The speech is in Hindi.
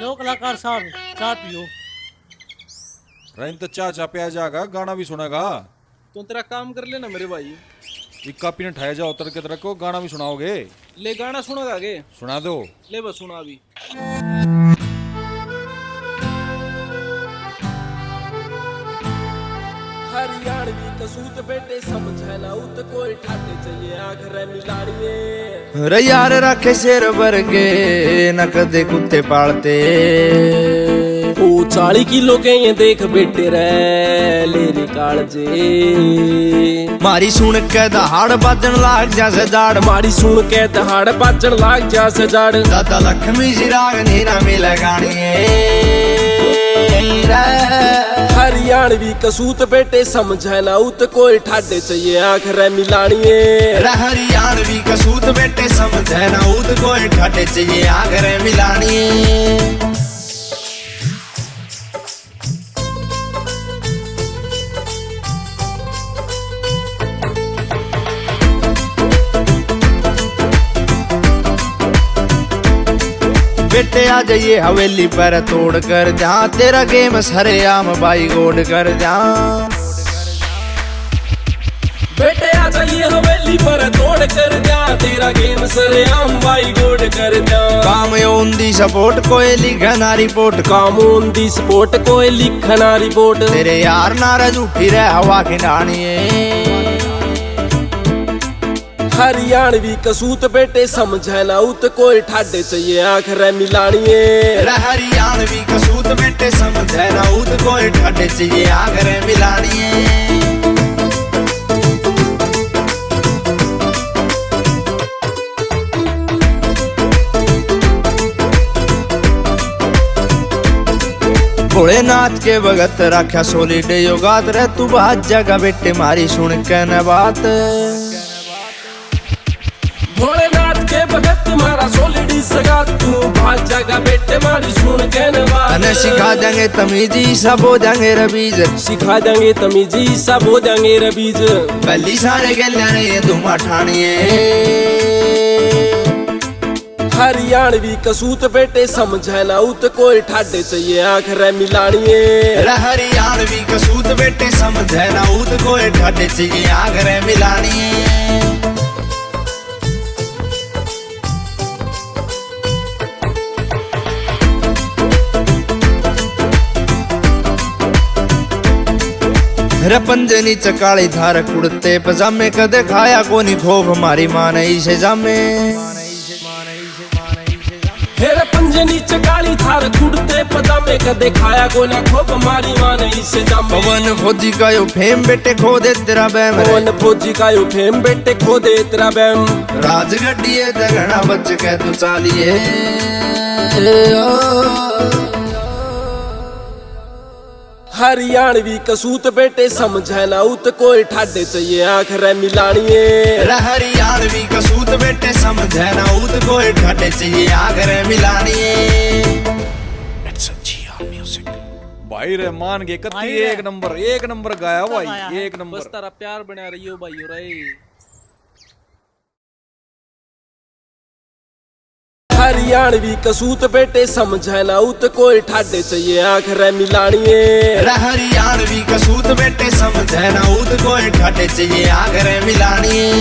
लो कलाकार साहब चाय पियो। रहीम तो चाचा पे आ जाएगा, गाना भी सुनेगा। तो तेरा काम कर लेना मेरे भाई। इक्का पीने ठाया जाओ उतर के तरह को, गाना भी सुनाओगे? ले गाना सुनेगा आगे? सुना दो। ले बस सुना अभी। हरियाणवी कसूत बेटे समझे ना उत कोई ठाटे चाहिए आखरे मिलाड़िए। रे यार रखे शेर वर्गे न कदे कुत्ते पालते। ओ 40 किलो के ये देख बेटे रे ले रे कालजे। मारी सुन के दहाड़ बाजन लाग जा सजाड़। मारी सुन के दहाड़ बाजन लाग जा सजाड़। दादा लक्ष्मी जी राग नीना मिले गाड़िए। हरियाणवी कसूत बेटे समझे ना उत कोई ठाडे चाहिए आखरे मिलाड़िए। हरियाणवी कसूत बेटे समझे ना उत कोई ठाडे चाहिए आखरे मिलाड़िए। बेटे आ जाइए हवेली पर तोड़ कर जा, तेरा गेम सरेआम बाई गोड कर जा। बेटे आ जाइए हवेली पर तोड़ कर जा, तेरा गेम सरेआम बाई गोड कर जा। काम ऑन दी सपोर्ट कोई लिखना रिपोर्ट। काम ऑन दी सपोर्ट कोई लिखना रिपोर्ट। तेरे यार नाराज उठी रहे हवा खिलाड़िए। हरियाणवी कसूत बेटे समझे ना उत कोई ठाडे चाहिए आखरे मिलाड़िए। हरियाणवी कसूत बेटे समझे ना उत कोई ठाडे चाहिए आखरे मिलाड़िए। भोलेनाथ के भगत रखा सोलिड योगात रे तू बात जगह बेटे मारी सुन के न बात। भोलेनाथ के भगत तुम्हारा सोलिडी सगा तू बात जगह बेटे मारी सुन के न बात। अने सिखा देंगे तमीजी सब हो जाएंगे रबीज। सिखा देंगे तमीजी सब हो जाएंगे रबीज। पहली सारे के लेने धुआं ठानिए। हरियाणवी कसूत बेटे समझे ना उत कोई ठाडे चाहिए आखरे मिलाड़िए। हरियाणवी कसूत बेटे समझे ना उत कोई ठाडे चाहिए आखरे मिलाड़िए। रपंजनी चकाली धार कुड़ते पजामे कदे खाया कोनी खोफ मारी माने इसे जामे। हेरे पंजनी चकाली थार कुड़ते पजामे कदे खाया कोना खोप मारी माने इसे जामे। पवन फौजी का यो फेम बेटे खो दे तेरा बैम। पवन फौजी का यो फेम बेटे खो दे तेरा बैम। राजगड्डिए जगना बच के तू चालिए। हरियाणवी कसूत बेटे समझे ना उत कोई ठाडे चाहिए आखरे मिलाड़िए। हरियाणवी कसूत बेटे समझे ना उत कोई ठाडे चाहिए आखरे मिलाड़िए। भाई रहमान के कत्ती एक नंबर गाया भाई, एक नंबर। बस तारा प्यार बना रही हो भाई रे। हरियाणवी कसूत बेटे समझे ना उत कोई ठाडे चाहिए आखरे मिलाड़िए। हरियाणवी कसूत बेटे समझे ना उत कोई ठाडे चाहिए आखरे मिलाड़िए।